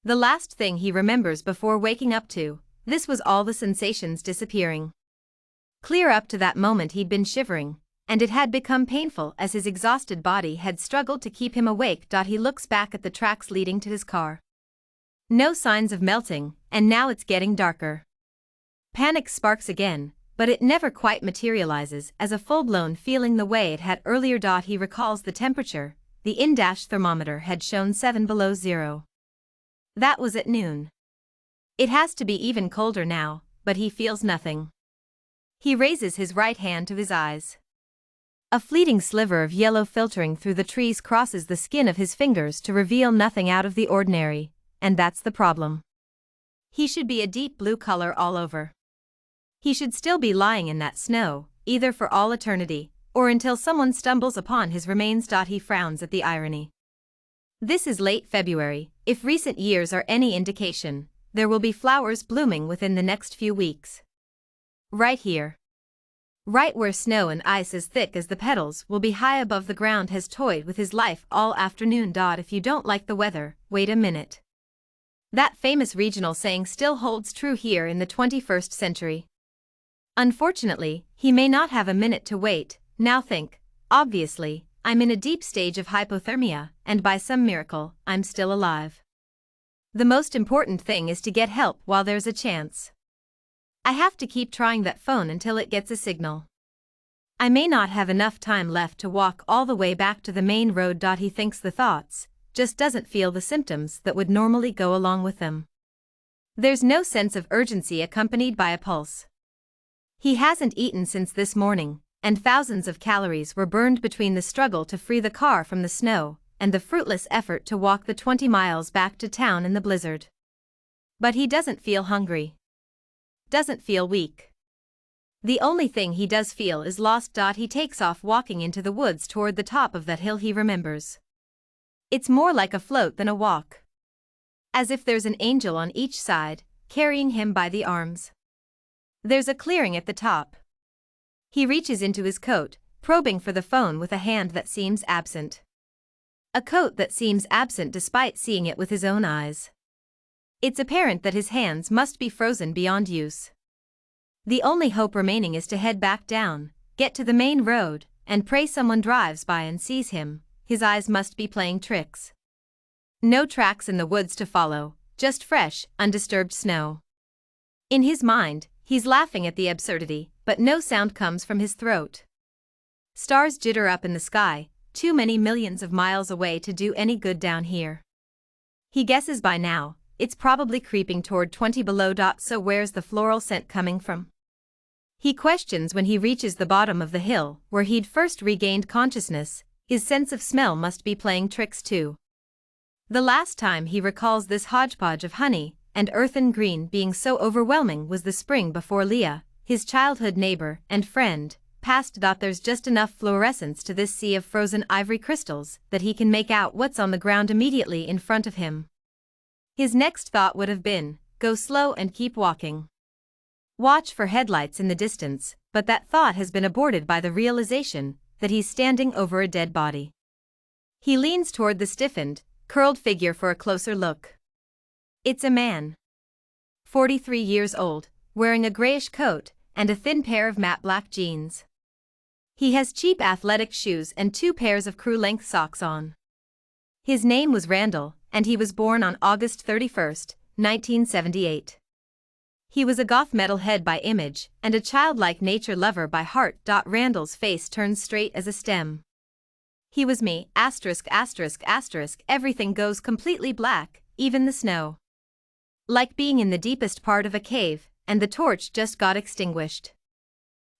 The last thing he remembers before waking up to this was all the sensations disappearing. Clear up to that moment he'd been shivering, and it had become painful as his exhausted body had struggled to keep him awake. He looks back at the tracks leading to his car. No signs of melting, and now it's getting darker. Panic sparks again, but it never quite materializes as a full-blown feeling the way it had earlier. He recalls the temperature. The in-dash thermometer had shown 7 below zero. That was at noon. It has to be even colder now, but he feels nothing. He raises his right hand to his eyes. A fleeting sliver of yellow filtering through the trees crosses the skin of his fingers to reveal nothing out of the ordinary, and that's the problem. He should be a deep blue color all over. He should still be lying in that snow, either for all eternity, or until someone stumbles upon his remains. He frowns at the irony. This is late February. If recent years are any indication, there will be flowers blooming within the next few weeks. Right here. Right where snow and ice as thick as the petals will be high above the ground has toyed with his life all afternoon. If you don't like the weather, wait a minute. That famous regional saying still holds true here in the 21st century. Unfortunately, he may not have a minute to wait. Now think, obviously, I'm in a deep stage of hypothermia, and by some miracle, I'm still alive. The most important thing is to get help while there's a chance. I have to keep trying that phone until it gets a signal. I may not have enough time left to walk all the way back to the main road. He thinks the thoughts, just doesn't feel the symptoms that would normally go along with them. There's no sense of urgency accompanied by a pulse. He hasn't eaten since this morning, and thousands of calories were burned between the struggle to free the car from the snow and the fruitless effort to walk the 20 miles back to town in the blizzard. But he doesn't feel hungry. Doesn't feel weak. The only thing he does feel is lost. He takes off walking into the woods toward the top of that hill he remembers. It's more like a float than a walk. As if there's an angel on each side, carrying him by the arms. There's a clearing at the top. He reaches into his coat, probing for the phone with a hand that seems absent. A coat that seems absent despite seeing it with his own eyes. It's apparent that his hands must be frozen beyond use. The only hope remaining is to head back down, get to the main road, and pray someone drives by and sees him. His eyes must be playing tricks. No tracks in the woods to follow, just fresh, undisturbed snow. In his mind, he's laughing at the absurdity, but no sound comes from his throat. Stars jitter up in the sky, too many millions of miles away to do any good down here. He guesses by now, it's probably creeping toward 20 below. So where's the floral scent coming from? He questions when he reaches the bottom of the hill, where he'd first regained consciousness. His sense of smell must be playing tricks too. The last time he recalls this hodgepodge of honey and earth and green being so overwhelming was the spring before Leah, his childhood neighbor and friend, passed. There's just enough fluorescence to this sea of frozen ivory crystals that he can make out what's on the ground immediately in front of him. His next thought would have been, go slow and keep walking. Watch for headlights in the distance, but that thought has been aborted by the realization that he's standing over a dead body. He leans toward the stiffened, curled figure for a closer look. It's a man. 43 years old, wearing a grayish coat and a thin pair of matte black jeans. He has cheap athletic shoes and 2 pairs of crew-length socks on. His name was Randall, and he was born on August 31, 1978. He was a goth metalhead by image and a childlike nature lover by heart. Randall's face turns straight as a stem. He was me, *****, everything goes completely black, even the snow. Like being in the deepest part of a cave, and the torch just got extinguished.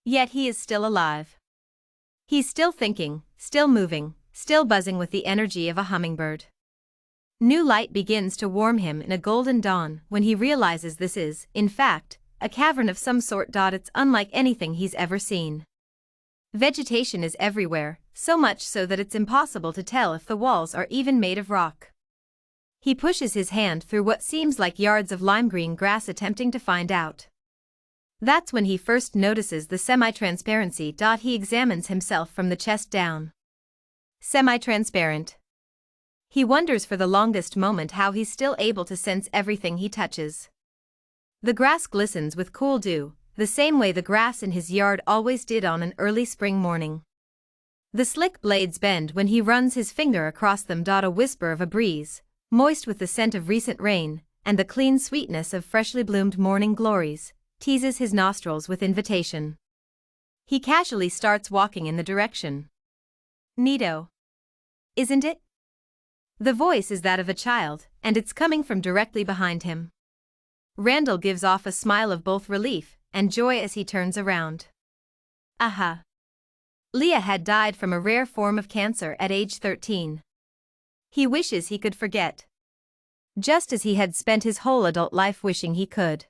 Yet he is still alive. He's still thinking, still moving, still buzzing with the energy of a hummingbird. New light begins to warm him in a golden dawn when he realizes this is, in fact, a cavern of some sort. It's unlike anything he's ever seen. Vegetation is everywhere, so much so that it's impossible to tell if the walls are even made of rock. He pushes his hand through what seems like yards of lime-green grass attempting to find out. That's when he first notices the semi-transparency. He examines himself from the chest down. Semi-transparent. He wonders for the longest moment how he's still able to sense everything he touches. The grass glistens with cool dew, the same way the grass in his yard always did on an early spring morning. The slick blades bend when he runs his finger across them. A whisper of a breeze, moist with the scent of recent rain, and the clean sweetness of freshly bloomed morning glories, teases his nostrils with invitation. He casually starts walking in the direction. Neato. Isn't it? The voice is that of a child, and it's coming from directly behind him. Randall gives off a smile of both relief and joy as he turns around. Aha! Leah had died from a rare form of cancer at age 13. He wishes he could forget. Just as he had spent his whole adult life wishing he could.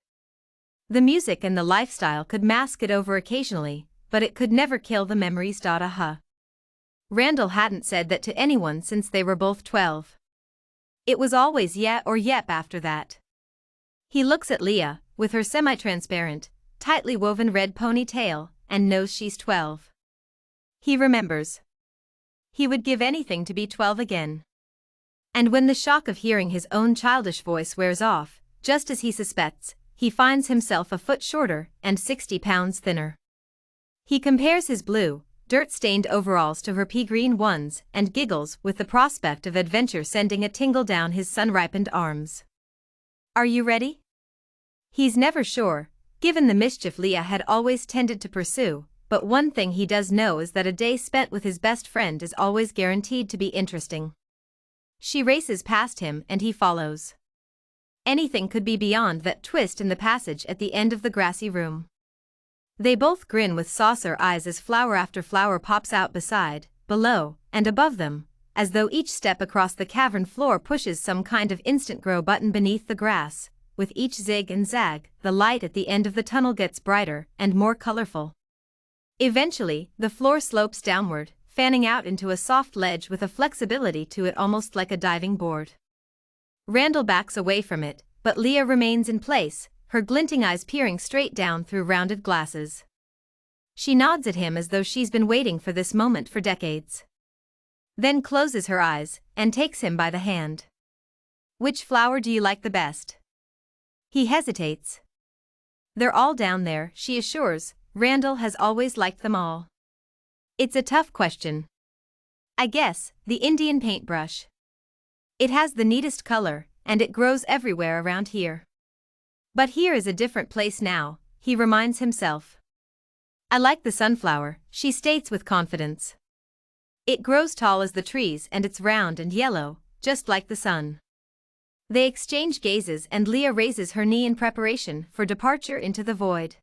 The music and the lifestyle could mask it over occasionally, but it could never kill the memories. Aha! Randall hadn't said that to anyone since they were both 12. It was always yeah or yep after that. He looks at Leah, with her semi-transparent, tightly woven red ponytail, and knows she's 12. He remembers. He would give anything to be 12 again. And when the shock of hearing his own childish voice wears off, just as he suspects, he finds himself a foot shorter and 60 pounds thinner. He compares his blue, dirt-stained overalls to her pea-green ones and giggles with the prospect of adventure sending a tingle down his sun-ripened arms. Are you ready? He's never sure, given the mischief Leah had always tended to pursue, but one thing he does know is that a day spent with his best friend is always guaranteed to be interesting. She races past him and he follows. Anything could be beyond that twist in the passage at the end of the grassy room. They both grin with saucer eyes as flower after flower pops out beside, below, and above them, as though each step across the cavern floor pushes some kind of instant grow button beneath the grass. With each zig and zag, the light at the end of the tunnel gets brighter and more colorful. Eventually, the floor slopes downward, fanning out into a soft ledge with a flexibility to it almost like a diving board. Randall backs away from it, but Leah remains in place, her glinting eyes peering straight down through rounded glasses. She nods at him as though she's been waiting for this moment for decades. Then closes her eyes and takes him by the hand. Which flower do you like the best? He hesitates. They're all down there, she assures. Randall has always liked them all. It's a tough question. I guess, the Indian paintbrush. It has the neatest color, and it grows everywhere around here. But here is a different place now, he reminds himself. I like the sunflower, she states with confidence. It grows tall as the trees and it's round and yellow, just like the sun. They exchange gazes and Leah raises her knee in preparation for departure into the void.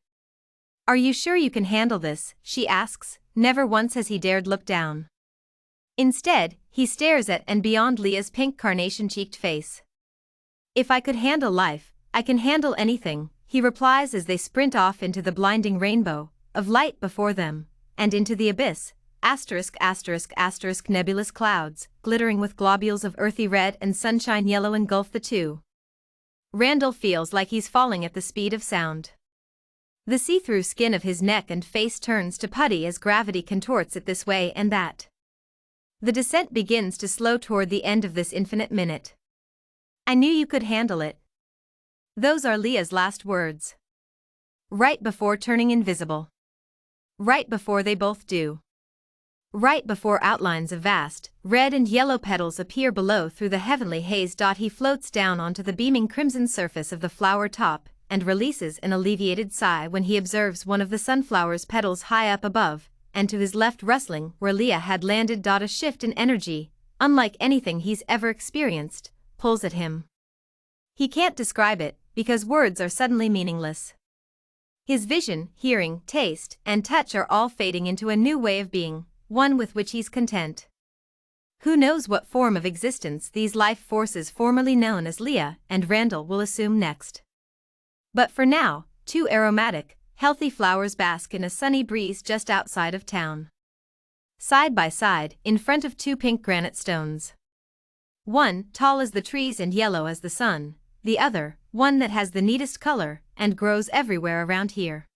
Are you sure you can handle this? She asks. Never once has he dared look down. Instead, he stares at and beyond Leah's pink carnation-cheeked face. If I could handle life, I can handle anything, he replies as they sprint off into the blinding rainbow of light before them, and into the abyss, ****** nebulous clouds, glittering with globules of earthy red and sunshine yellow engulf the two. Randall feels like he's falling at the speed of sound. The see-through skin of his neck and face turns to putty as gravity contorts it this way and that. The descent begins to slow toward the end of this infinite minute. I knew you could handle it. Those are Leah's last words. Right before turning invisible. Right before they both do. Right before outlines of vast, red and yellow petals appear below through the heavenly haze. He floats down onto the beaming crimson surface of the flower top, and releases an alleviated sigh when he observes one of the sunflower's petals high up above, and to his left rustling where Leah had landed. A shift in energy, unlike anything he's ever experienced, pulls at him. He can't describe it, because words are suddenly meaningless. His vision, hearing, taste, and touch are all fading into a new way of being, one with which he's content. Who knows what form of existence these life forces formerly known as Leah and Randall will assume next. But for now, two aromatic, healthy flowers bask in a sunny breeze just outside of town. Side by side, in front of two pink granite stones. One, tall as the trees and yellow as the sun, the other, one that has the neatest color and grows everywhere around here.